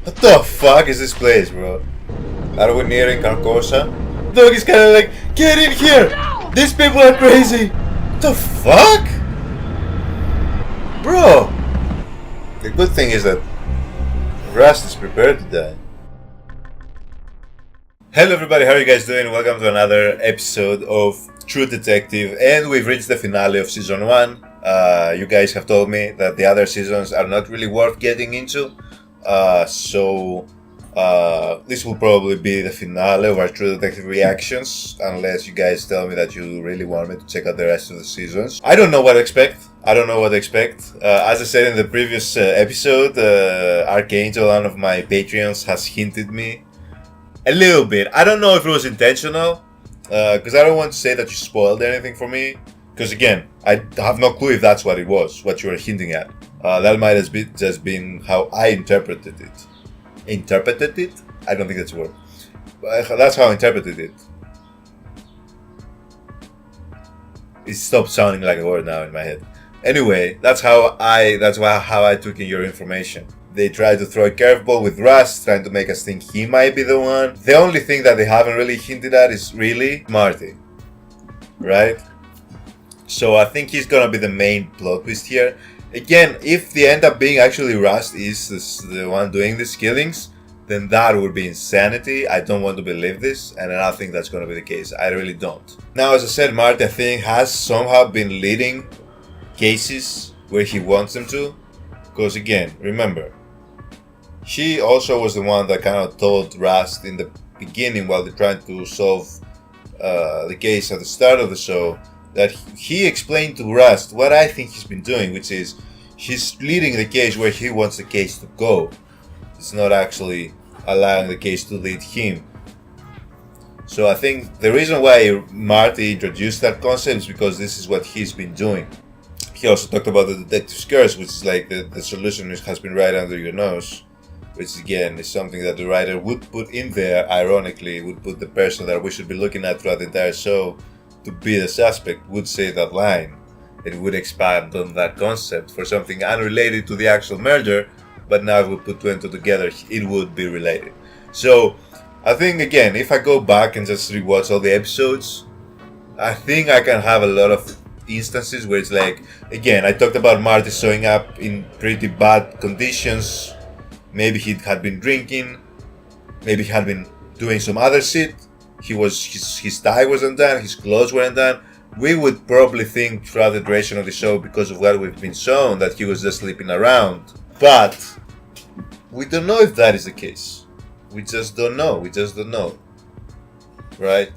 What the fuck is this place, bro? Are we nearing Carcosa? Dog is kinda like, get in here! These people are crazy! What the fuck? Bro! The good thing is that Rust is prepared to die. Hello everybody, how are you guys doing? Welcome to another episode of True Detective, and we've reached the finale of season 1. You guys have told me that the other seasons are not really worth getting into, so this will probably be the finale of our True Detective reactions, unless you guys tell me that you really want me to check out the rest of the seasons. I don't know what to expect. As I said in the previous episode, Archangel, one of my Patreons, has hinted me a little bit. I don't know if it was intentional, because I don't want to say that you spoiled anything for me, because again, I have no clue if that's what it was, what you were hinting at. That might have just been how I interpreted it. Interpreted it? I don't think that's a word. That's how I interpreted it. It stopped sounding like a word now in my head. Anyway, that's how I took in your information. They tried to throw a curveball with Rust, trying to make us think he might be the one. The only thing that they haven't really hinted at is really Marty, right? So I think he's gonna be the main plot twist here. Again, if they end up being actually Rust is the one doing these killings, then that would be insanity. I don't want to believe this, and I don't think that's gonna be the case. I really don't. Now, as I said, Marty, I think, has somehow been leading cases where he wants them to, because again, remember, she also was the one that kind of told Rust in the beginning, while they're trying to solve the case at the start of the show, that he explained to Rust what I think he's been doing, which is he's leading the case where he wants the case to go. It's not actually allowing the case to lead him. So I think the reason why Marty introduced that concept is because this is what he's been doing. He also talked about the detective's curse, which is like the solution has been right under your nose, which again is something that the writer would put in there. Ironically, would put the person that we should be looking at throughout the entire show to be the suspect, would say that line. It would expand on that concept for something unrelated to the actual murder, but now if we put two and two together, it would be related. So I think, again, if I go back and just rewatch all the episodes, I think I can have a lot of instances where it's like, again, I talked about Marty showing up in pretty bad conditions. Maybe he had been drinking, maybe he had been doing some other shit. His tie wasn't done, his clothes weren't done. We would probably think throughout the duration of the show, because of what we've been shown, that he was just sleeping around. But we don't know if that is the case. We just don't know. Right?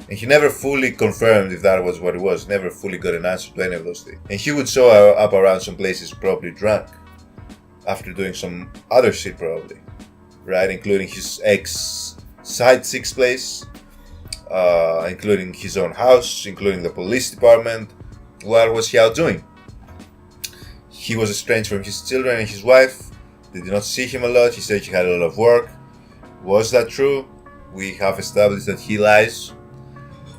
And he never fully confirmed if that was what it was. Never fully got an answer to any of those things. And he would show up around some places probably drunk, after doing some other shit probably. Right? Including his ex-side chick's place, including his own house, including the police department. What was he out doing? He was estranged from his children and his wife. They did not see him a lot. He said he had a lot of work. Was that true? We have established that he lies.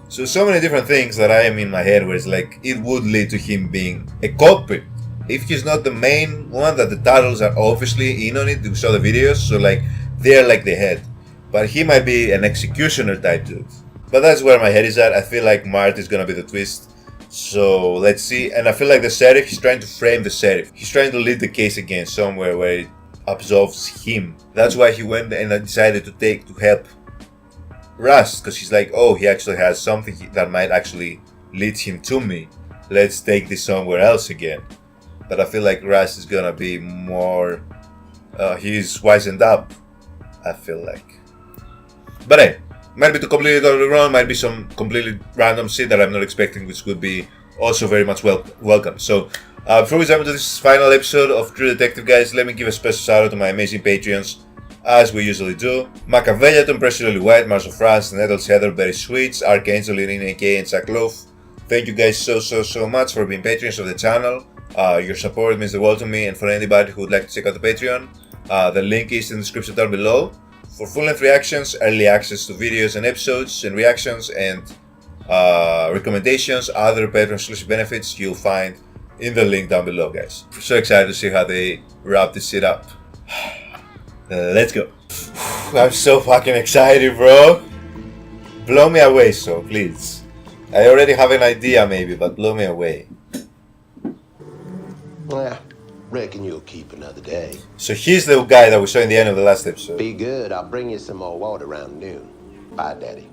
So many different things that I am in my head where it's like, it would lead to him being a culprit. If he's not the main one, that the titles are obviously in on it, we saw the videos, so like, they're like the head. But he might be an executioner type dude. But that's where my head is at. I feel like Marty is gonna be the twist. So let's see. And I feel like the sheriff, he's trying to frame the sheriff. He's trying to lead the case against somewhere where it absolves him. That's why he went and decided to help Rust, because he's like, oh, he actually has something that might actually lead him to me. Let's take this somewhere else again. But I feel like Rust is gonna be more, he's wisened up, I feel like. But hey, might be completely totally wrong, might be some completely random shit that I'm not expecting, which would be also very much welcome. So, before we jump into this final episode of True Detective, guys, let me give a special shout out to my amazing Patreons, as we usually do. Machiavelliaton, Pressure Lily White, Mars of France, Nettles, Heather, Berry Sweets, Archangel, Irene, AK, and Jack Loaf. Thank you guys so much for being patrons of the channel. Your support means the world to me, and for anybody who would like to check out the Patreon, the link is in the description down below. For full-length reactions, early access to videos and episodes and reactions, and recommendations, other Patreon exclusive benefits you'll find in the link down below, guys. I'm so excited to see how they wrap this shit up. Let's go. I'm so fucking excited, bro. Blow me away, so please. I already have an idea, maybe, but blow me away. Well, reckon you'll keep another day. So he's the guy that we saw in the end of the last episode. Be good. I'll bring you some more water around noon. Bye, Daddy.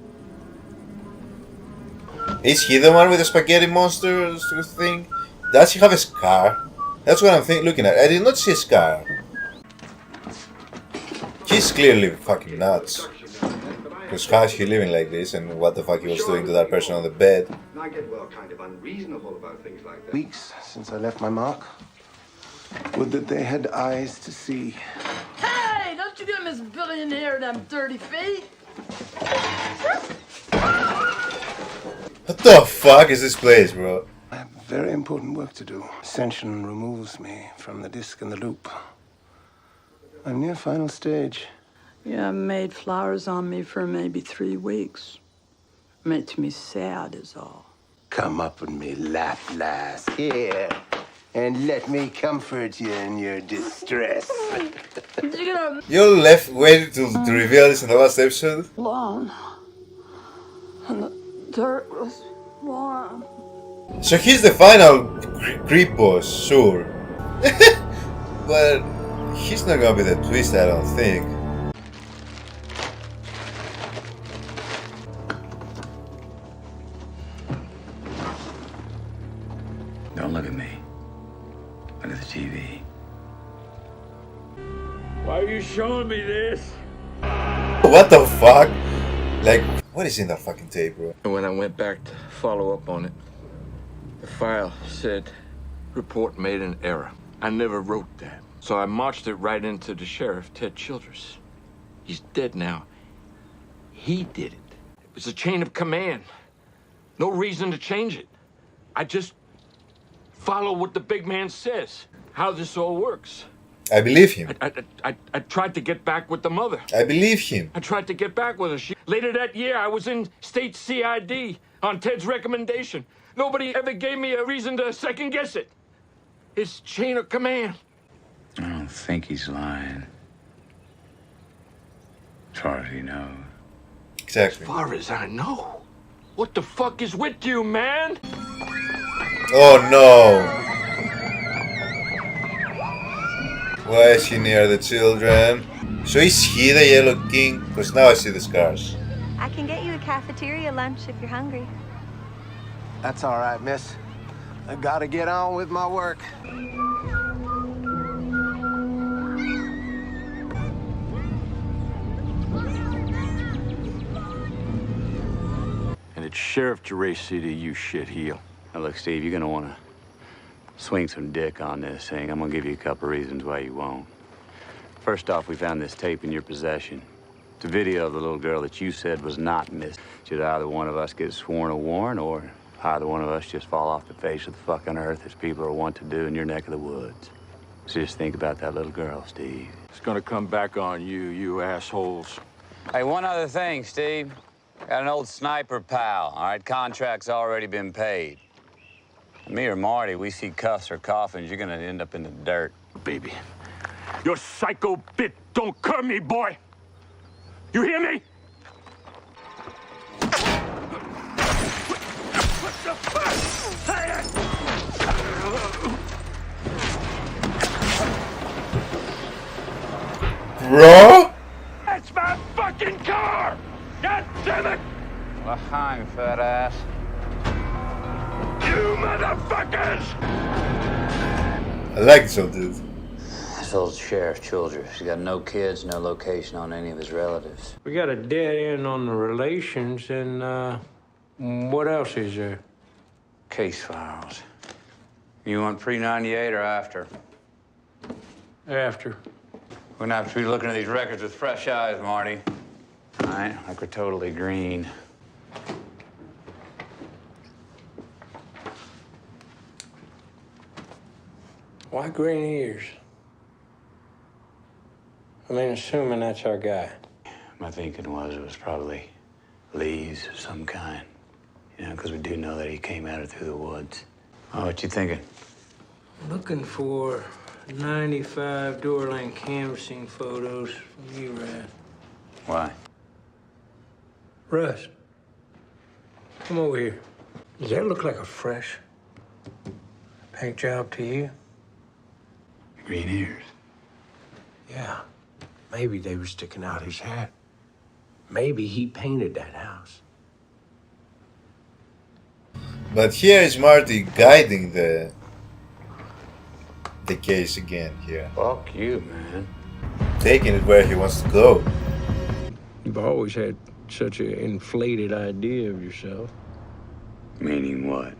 Is he the one with the spaghetti monster thing? Does he have a scar? That's what I'm looking at. I did not see a scar. He's clearly fucking nuts. Because how is he living like this, and what the fuck he was doing to that person on the bed? I get kind of unreasonable about things like that. Weeks since I left my mark. Would that they had eyes to see. Hey, don't you get Miss Billionaire them dirty feet? What the fuck is this place, bro? I have very important work to do. Ascension removes me from the disc and the loop. I'm near final stage. You haven't made flowers on me for maybe 3 weeks. Makes me sad is all. Come up with me, laugh last here, and let me comfort you in your distress. You left waiting to reveal this in the last episode? Long. And the dirt was warm. So he's the final creep boss, sure. But he's not gonna be the twist, I don't think. Don't look at me. Look at the TV. Why are you showing me this? What the fuck? Like, what is in that fucking tape, bro? And when I went back to follow up on it, the file said, report made an error. I never wrote that. So I marched it right into the sheriff, Ted Childress. He's dead now. He did it. It was a chain of command. No reason to change it. I just follow what the big man says, how this all works. I believe him. I tried to get back with the mother. I believe him. I tried to get back with her. Later that year, I was in state CID on Ted's recommendation. Nobody ever gave me a reason to second guess it. His chain of command. I don't think he's lying. As far as he knows. Exactly. As far as I know. What the fuck is with you, man? Oh no. Why is he near the children? So is he the Yellow King? Because now I see the scars. I can get you a cafeteria lunch if you're hungry. That's all right, miss. I gotta get on with my work. And it's Sheriff Geraci to you shitheel. Now look, Steve, you're gonna wanna swing some dick on this thing. I'm gonna give you a couple reasons why you won't. First off, we found this tape in your possession. It's a video of the little girl that you said was not missed. Should either one of us get sworn a warrant, or either one of us just fall off the face of the fucking earth as people are wont to do in your neck of the woods. So just think about that little girl, Steve. It's gonna come back on you, you assholes. Hey, one other thing, Steve. Got an old sniper pal, all right? Contract's already been paid. Me or Marty, we see cuffs or coffins, you're gonna end up in the dirt. Baby, your psycho bit don't curb me, boy. You hear me? What the fuck? Bro? That's my fucking car! God damn it! L'chaim, fat ass. You motherfuckers! I like this old dude. This old Sheriff Childress. He's got no kids, no location on any of his relatives. We got a dead end on the relations, and what else is there? Case files. You want pre-98 or after? After. We're gonna have to be looking at these records with fresh eyes, Marty. All right, like we're totally green. Why green ears? I mean, assuming that's our guy. My thinking was it was probably leaves of some kind. You know, because we do know that he came at her through the woods. Oh, what you thinking? Looking for 95 door-length canvassing photos from you, Rat. Why? Russ, come over here. Does that look like a fresh paint job to you? Green ears. Yeah. Maybe they were sticking out his hat. Maybe he painted that house. But here is Marty guiding the case again here. Fuck you, man. Taking it where he wants to go. You've always had such an inflated idea of yourself. Meaning what?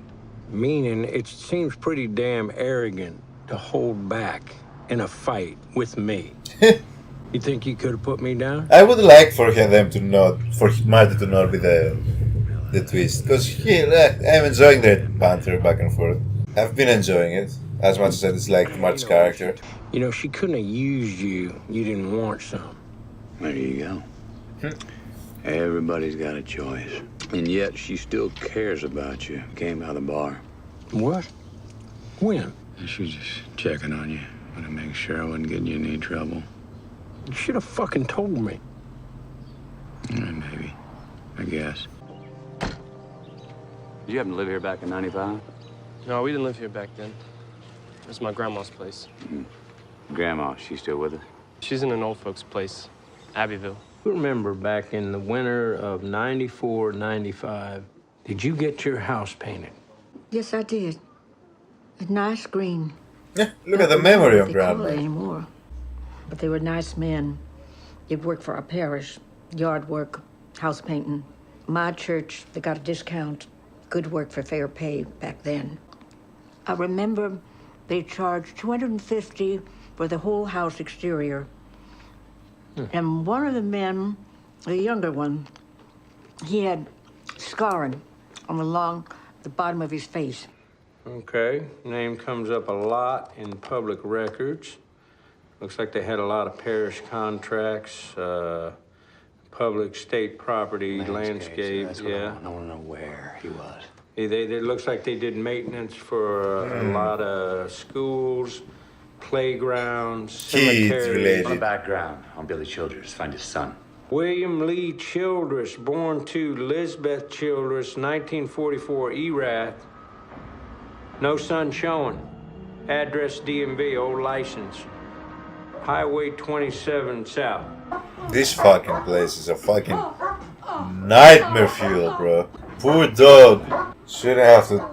Meaning, it seems pretty damn arrogant to hold back in a fight with me. You think you could have put me down? I would like for them to not, for Marty to not be the twist, because I'm enjoying their banter back and forth. I've been enjoying it as much as I dislike Marty's character. You know, she couldn't have used you. You didn't want some. There you go. Everybody's got a choice. And yet she still cares about you. Came by the bar. What? When? She was just checking on you. Want to make sure I wasn't getting you in any trouble. You should have fucking told me. Maybe. I guess. Did you happen to live here back in 95? No, we didn't live here back then. It was my grandma's place. Grandma, she's still with us? She's in an old folks' place, Abbeville. You remember back in the winter of 94, 95, did you get your house painted? Yes, I did. A nice green. Yeah, look at the memory of They call it Grandma. anymore. But they were nice men. They'd work for our parish, yard work, house painting. My church, they got a discount. Good work for fair pay back then. I remember they charged $250 for the whole house exterior. And one of the men, the younger one, he had scarring along the bottom of his face. Okay, name comes up a lot in public records. Looks like they had a lot of parish contracts, public state property, landscape, That's yeah. I want to know where he was. It looks like they did maintenance for a lot of schools, playgrounds, Kids cemeteries. related. On the background on Billy Childress. Find his son. William Lee Childress, born to Lisbeth Childress, 1944, Erath. No son showing. Address DMV, old license. Highway 27 South. This fucking place is a fucking nightmare fuel, bro. Poor dog. Shouldn't have to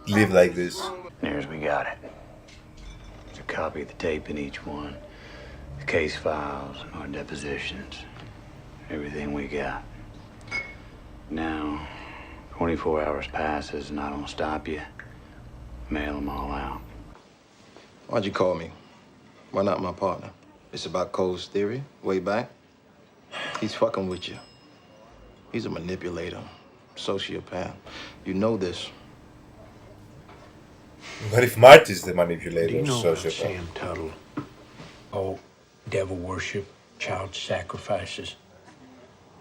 live like this. Here's we got it. There's a copy of the tape in each one. The case files, our depositions. Everything we got. Now, 24 hours passes and I don't stop you. Mail them all out. Why'd you call me? Why not my partner? It's about Cole's theory, way back. He's fucking with you. He's a manipulator, sociopath. You know this. What if Marty's the manipulator, Do you know about sociopath? Sam Tuttle? Oh, devil worship, child sacrifices.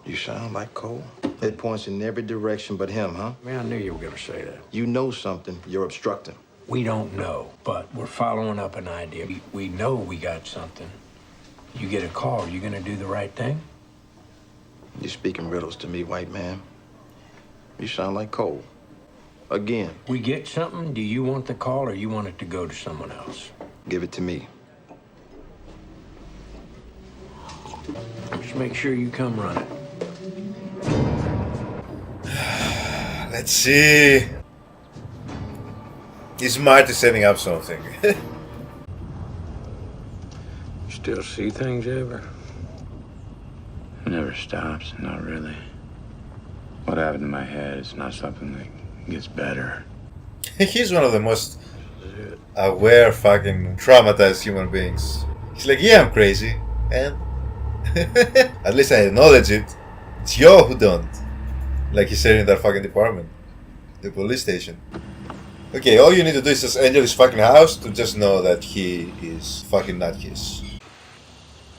You sound like Cole. It points in every direction but him, huh? Man, I knew you were gonna say that. You know something, you're obstructing. We don't know, but we're following up an idea. We know we got something. You get a call, you gonna do the right thing? You're speaking riddles to me, white man. You sound like Cole. Again. We get something, do you want the call or you want it to go to someone else? Give it to me. Just make sure you come running. Let's see. Is Marty setting up something? Still see things ever? It never stops, not really. What happened in my head is not something that gets better. He's one of the most aware, fucking traumatized human beings. He's like, yeah, I'm crazy, and at least I acknowledge it. It's you who don't. Like he said in that fucking department, the police station. Okay, all you need to do is just enter his fucking house to just know that he is fucking not his.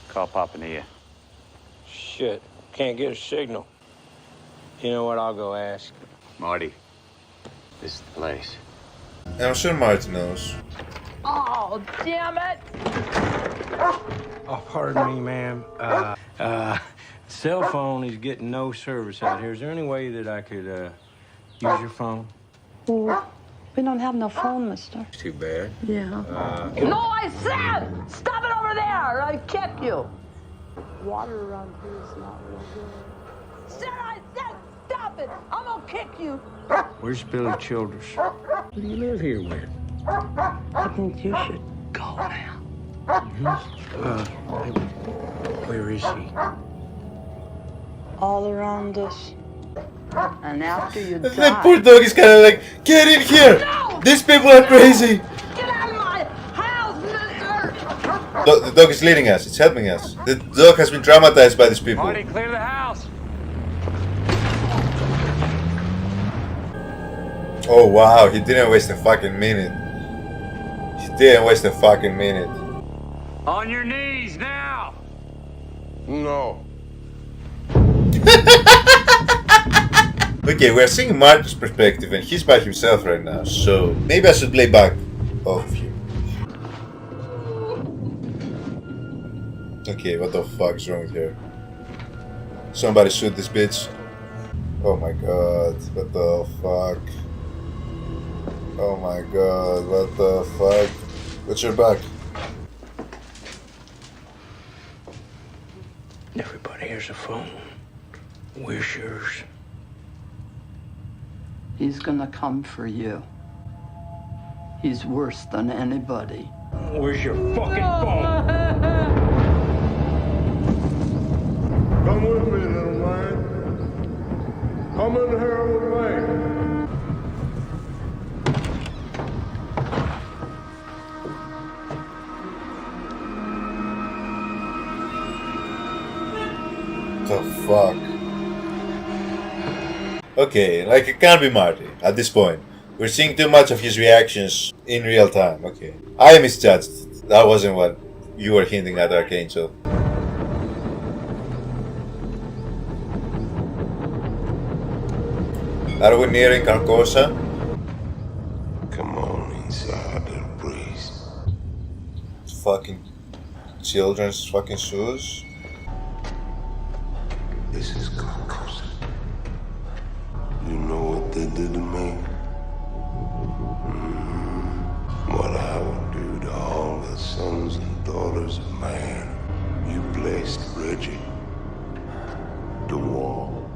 Call Papa Nia. Shit, can't get a signal. You know what, I'll go ask. Marty, this is the place. I'm sure Marty knows. Oh, damn it! Oh, pardon me, ma'am. Cell phone is getting no service out here. Is there any way that I could use your phone? Well, we don't have no phone, mister. Too bad. Yeah. No, I said! Stop it over there! I kick you! Water around here is not real good. Sir, I said stop it! I'm gonna kick you! Where's Billy Childers? Who do you live here with? I think you should go now. Where is he? All around us. And after you The die... poor dog is kind of like, get in here! No! These people are crazy! Get out of my house, mister! The dog is leading us, it's helping us. The dog has been traumatized by these people. Marty, clear the house. Oh wow, he didn't waste a fucking minute. He didn't waste a fucking minute. On your knees now. No. Okay, we're seeing Marty's perspective and he's by himself right now, so maybe I should play back all of you. Okay, what the fuck is wrong with her? Somebody shoot this bitch. Oh my god, what the fuck? Oh my god, what the fuck? What's your back? Everybody has a phone. Where's yours? He's gonna come for you. He's worse than anybody. Where's your fucking phone? Come with me, little man. Come in here with me. The fuck? Okay, like it can't be Marty at this point. We're seeing too much of his reactions in real time. Okay. I misjudged. That wasn't what you were hinting at, Archangel. Are we nearing Carcosa? Come on inside and breathe. Fucking children's fucking shoes. This is Carcosa. You know what they did to me? What I would do to all the sons and daughters of man. You blessed Reggie. The wall.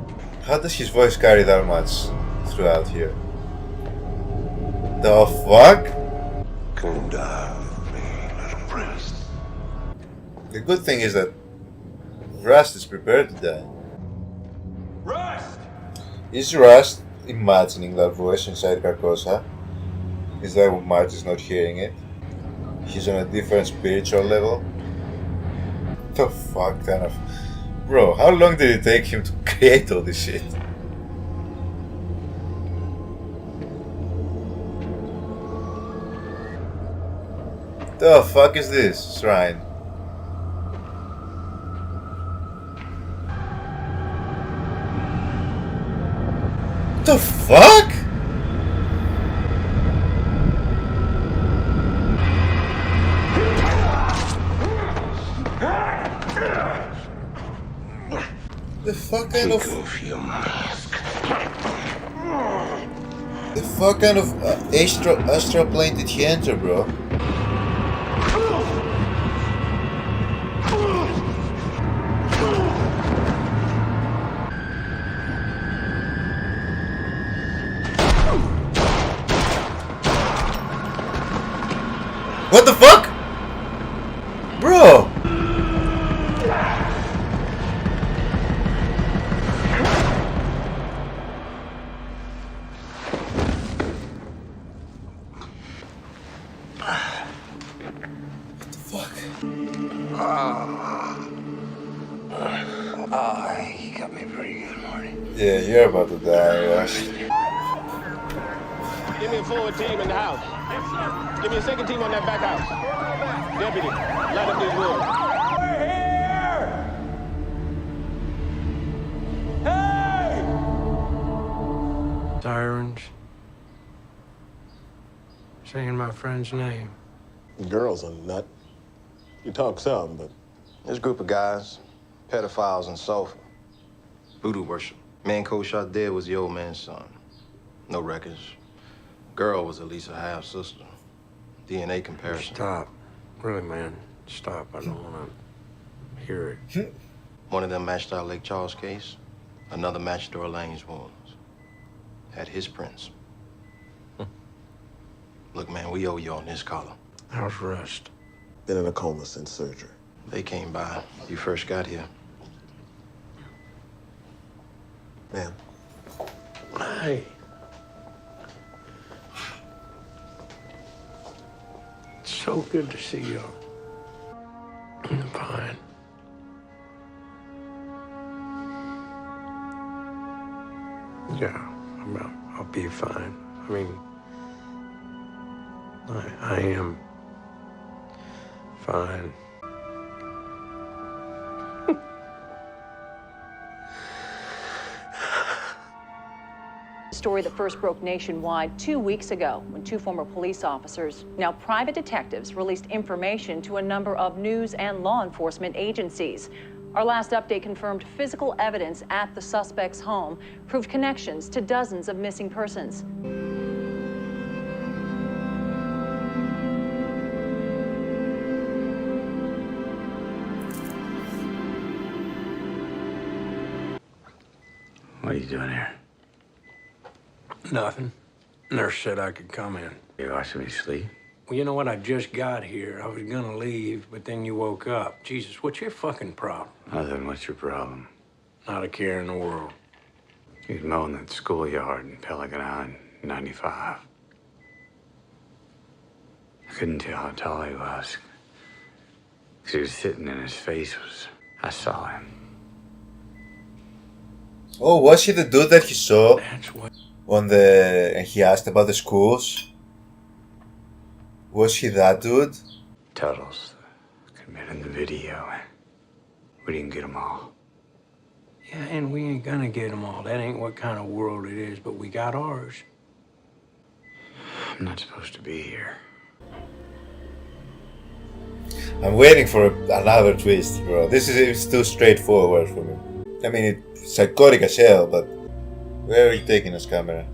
How does his voice carry that much throughout here? The fuck? Come die with me, little priest. The good thing is that Rust is prepared to die. Rust! Is Rust imagining that voice inside Carcosa? Is that why Marty's not hearing it? He's on a different spiritual level? The fuck kind of... Bro, how long did it take him to create all this shit? The fuck is this shrine? The fuck? The fuck kind of... The fuck kind of astral plane did he enter, bro? What the fuck? Bro! He got me pretty good, Marty. Yeah, you're about to die, Rush. Give me a forward team in the house. Give me a second team on that back house. Deputy, light up these rooms. We're here! Hey! Sirens. Saying my friend's name. The girl's a nut. You talk some, but... This group of guys, pedophiles and sulfur. Voodoo worship. Man cold shot dead was the old man's son. No records. Girl was at least a half-sister. DNA comparison. Stop. Really, man. Stop. I don't want to hear it. One of them matched our Lake Charles case. Another matched Dora Lane's wounds. Had his prints. Look, man, we owe you on this collar. How's Rust? Been in a coma since surgery. They came by. You first got here. Man. Hey. It's so good to see you. I'm fine. Yeah, I'll be fine. I mean, I am fine. Story that first broke nationwide 2 weeks ago when two former police officers, now private detectives, released information to a number of news and law enforcement agencies. Our last update confirmed physical evidence at the suspect's home proved connections to dozens of missing persons. What are you doing here? Nothing. Nurse said I could come in. You watching me sleep? Well, you know what? I just got here. I was gonna leave, but then you woke up. Jesus, what's your fucking problem? Nothing. What's your problem? Not a care in the world. He was mowing that schoolyard in Pelican Island, 95. I couldn't tell how tall he was. 'Cause he was sitting and his face was... I saw him. Oh, was he the dude that he saw That's what... on the... and he asked about the schools? Was he that dude? Tuttles. Committed in the video. We didn't get them all. Yeah, and we ain't gonna get them all. That ain't what kind of world it is, but we got ours. I'm not supposed to be here. I'm waiting for another twist, bro. This is too straightforward for me. I mean, it's psychotic as hell, but where are you taking this camera?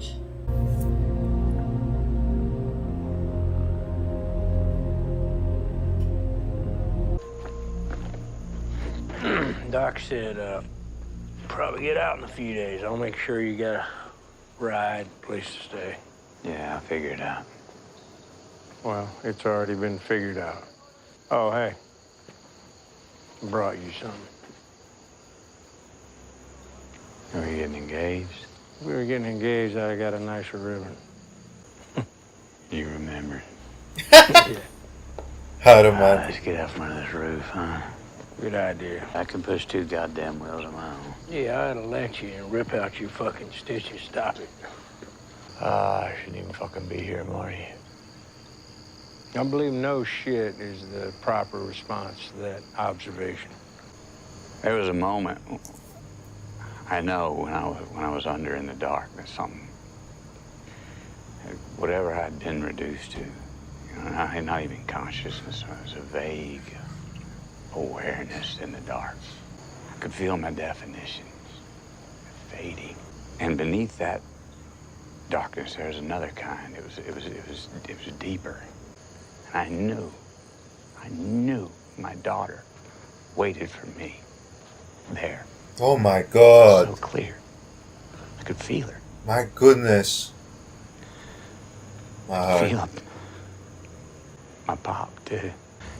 Doc said, probably get out in a few days. I'll make sure you got a ride, place to stay. Yeah, I'll figure it out. Well, it's already been figured out. Oh, hey. Brought you something. Are we getting engaged? We were getting engaged, I got a nicer ribbon. You remember. Yeah. How romantic. Let's get out from under this roof, huh? Good idea. I can push 2 goddamn wheels of my own. Yeah, I ought to let you and rip out your fucking stitches. Stop it. I shouldn't even fucking be here, Marty. I believe no shit is the proper response to that observation. There was a moment, I know, when I was under in the darkness, something, whatever I'd been reduced to, you know, not even consciousness, it was a vague awareness in the dark. I could feel my definitions fading, and beneath that darkness, there was another kind. It was deeper. And I knew my daughter waited for me there. Oh my god. So clear. I could feel her. My goodness. My I heart. could feel it. My pop, too.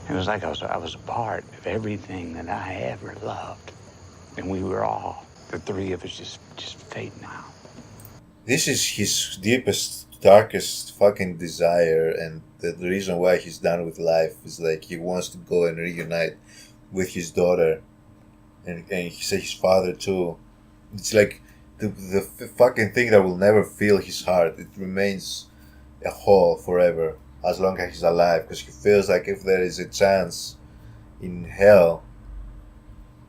It was like I was a part of everything that I ever loved. And we were all, the three of us, just fading out. This is his deepest, darkest fucking desire, and the reason why he's done with life is like he wants to go and reunite with his daughter, and he said his father too. It's like the fucking thing that will never fill his heart. It remains a hole forever as long as he's alive, because he feels like if there is a chance in hell,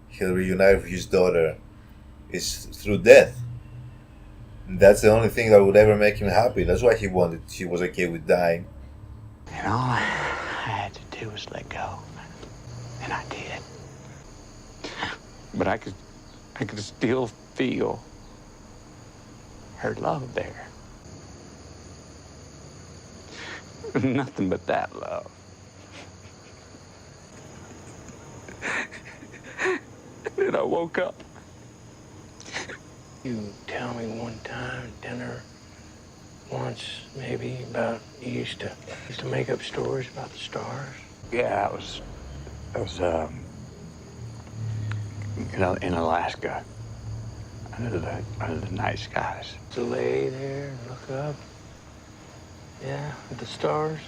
he'll reunite with his daughter is through death. And that's the only thing that would ever make him happy. That's why he was okay with dying. And all I had do was let go. And I did. But I could still feel her love there. Nothing but that love. Then I woke up. You tell me one time at dinner, once maybe, about you used to make up stories about the stars. Yeah, it was in Alaska, under the night skies. To lay there and look up, yeah, at the stars.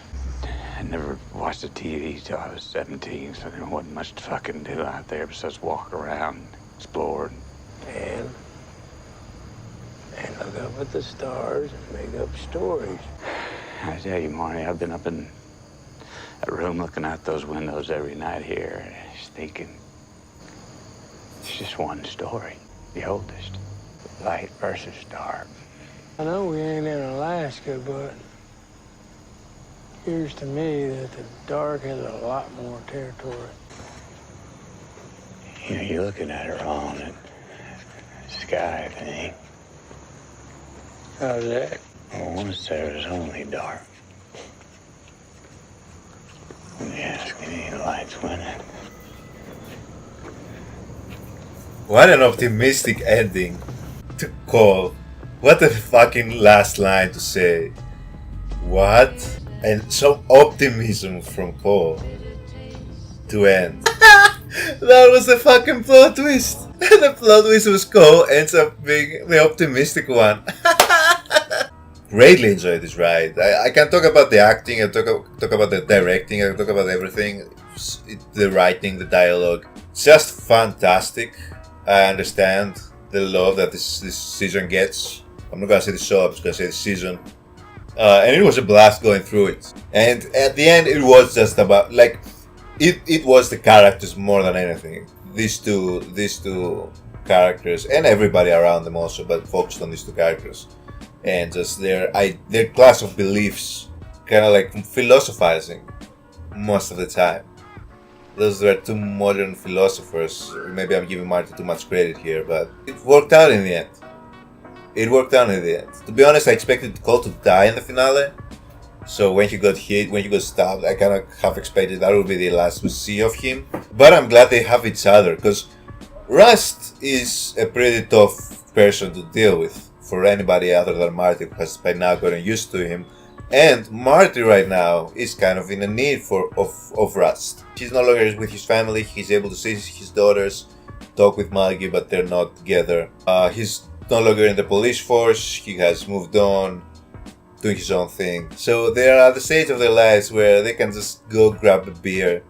I never watched the TV till I was 17, so there wasn't much to fucking do out there besides walk around, explore. And look up at the stars and make up stories. I tell you, Marty, I've been up in that room looking out those windows every night here, just thinking, it's just one story, the oldest, light versus dark. I know we ain't in Alaska, but it appears to me that the dark has a lot more territory. You know, you're looking at her on the sky thing. How's that? Well, once there was only dark. When you ask any lights when it. What an optimistic ending to Cole. What a fucking last line to say. What? And some optimism from Cole to end. That was the fucking plot twist. The plot twist was Cole ends up being the optimistic one. Greatly enjoyed this ride. I can talk about the acting, I talk about the directing, I talk about everything. The writing, the dialogue. Just fantastic. I understand the love that this season gets. I'm not gonna say the show, I'm just gonna say the season. And it was a blast going through it. And at the end, it was just about, like, it was the characters more than anything. These two characters, and everybody around them also, but focused on these two characters. And just their class of beliefs, kind of like philosophizing most of the time. Those were two modern philosophers. Maybe I'm giving Marty too much credit here, but it worked out in the end. It worked out in the end. To be honest, I expected Cole to die in the finale. So when he got hit, when he got stabbed, I kind of half expected that would be the last we see of him. But I'm glad they have each other, because Rust is a pretty tough person to deal with for anybody other than Marty, who has by now gotten used to him. And Marty right now is kind of in a need of Rust. He's no longer with his family, he's able to see his daughters, talk with Maggie, but they're not together. He's no longer in the police force, he has moved on, doing his own thing. So they're at the stage of their lives where they can just go grab a beer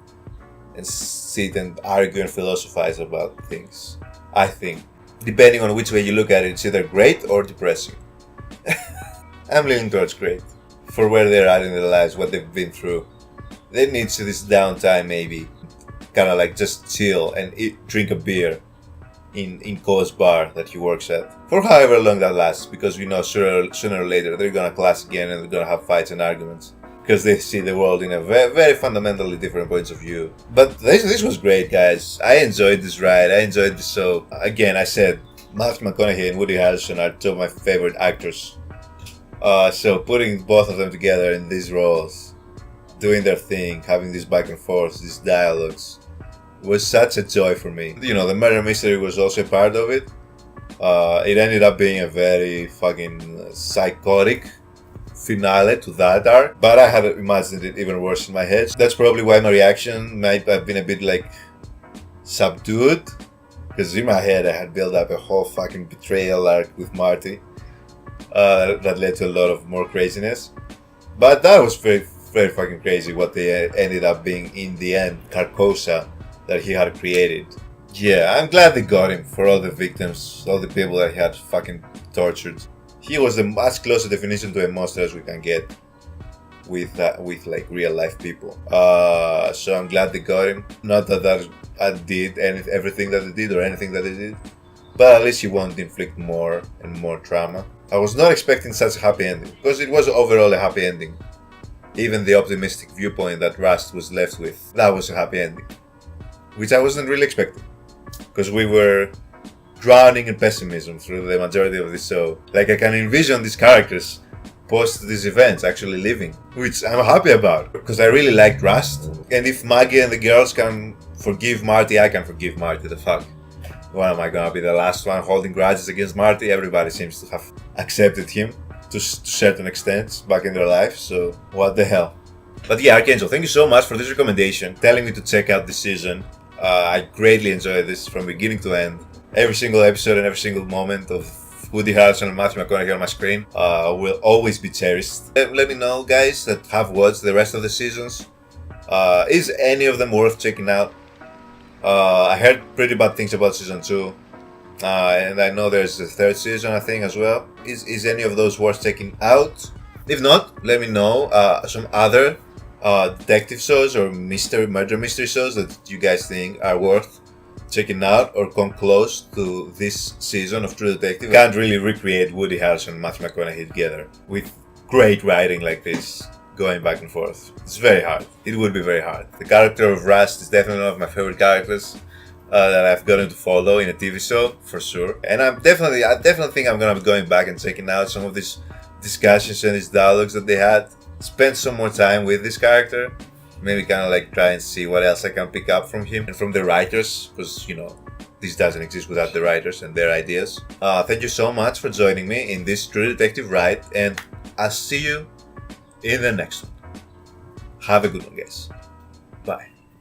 and sit and argue and philosophize about things. I think, depending on which way you look at it, it's either great or depressing. I'm leaning towards great. For where they're at in their lives, what they've been through. They need this downtime maybe. Kind of like just chill and drink a beer in Cole's bar that he works at. For however long that lasts, because we know sooner or later they're gonna clash again and they're gonna have fights and arguments. Because they see the world in a very, very fundamentally different points of view. But this was great, guys. I enjoyed this ride. I enjoyed the show. Again, I said Matthew McConaughey and Woody Harrelson are two of my favorite actors. So putting both of them together in these roles, doing their thing, having this back and forth, these dialogues, was such a joy for me. You know, the murder mystery was also a part of it. It ended up being a very fucking psychotic finale to that arc, but I had imagined it even worse in my head. That's probably why my reaction might have been a bit like subdued, because in my head I had built up a whole fucking betrayal arc with Marty that led to a lot of more craziness. But that was very, very fucking crazy what they ended up being in the end, Carcosa that he had created. Yeah, I'm glad they got him for all the victims, all the people that he had fucking tortured. He was the much closer definition to a monster as we can get with like real life people. So I'm glad they got him. Not that I did everything that they did or anything that they did, but at least he won't inflict more and more trauma. I was not expecting such a happy ending, because it was overall a happy ending. even the optimistic viewpoint that Rust was left with, that was a happy ending. Which I wasn't really expecting. Because we were drowning in pessimism through the majority of the show. Like, I can envision these characters post these events actually living, which I'm happy about, because I really liked Rust. And if Maggie and the girls can forgive Marty, I can forgive Marty. The fuck? Why am I gonna be the last one holding grudges against Marty? Everybody seems to have accepted him to certain extents back in their life, so what the hell. But yeah, Archangel, thank you so much for this recommendation, telling me to check out this season. I greatly enjoyed this from beginning to end. Every single episode and every single moment of Woody Harrelson and Matthew McConaughey on my screen will always be cherished. Let me know, guys, that have watched the rest of the seasons. Is any of them worth checking out? I heard pretty bad things about season 2. And I know there's a third season, I think, as well. Is any of those worth checking out? If not, let me know some other detective shows or murder mystery shows that you guys think are worth checking out or come close to this season of True Detective. Can't really recreate Woody Harrelson and Matthew McConaughey together with great writing like this, going back and forth. It's very hard. It would be very hard. The character of Rust is definitely one of my favorite characters that I've gotten to follow in a TV show, for sure. And I definitely think I'm gonna be going back and checking out some of these discussions and these dialogues that they had. Spend some more time with this character. Maybe kind of like try and see what else I can pick up from him and from the writers, because, you know, this doesn't exist without the writers and their ideas. Thank you so much for joining me in this True Detective ride, and I'll see you in the next one. Have a good one, guys.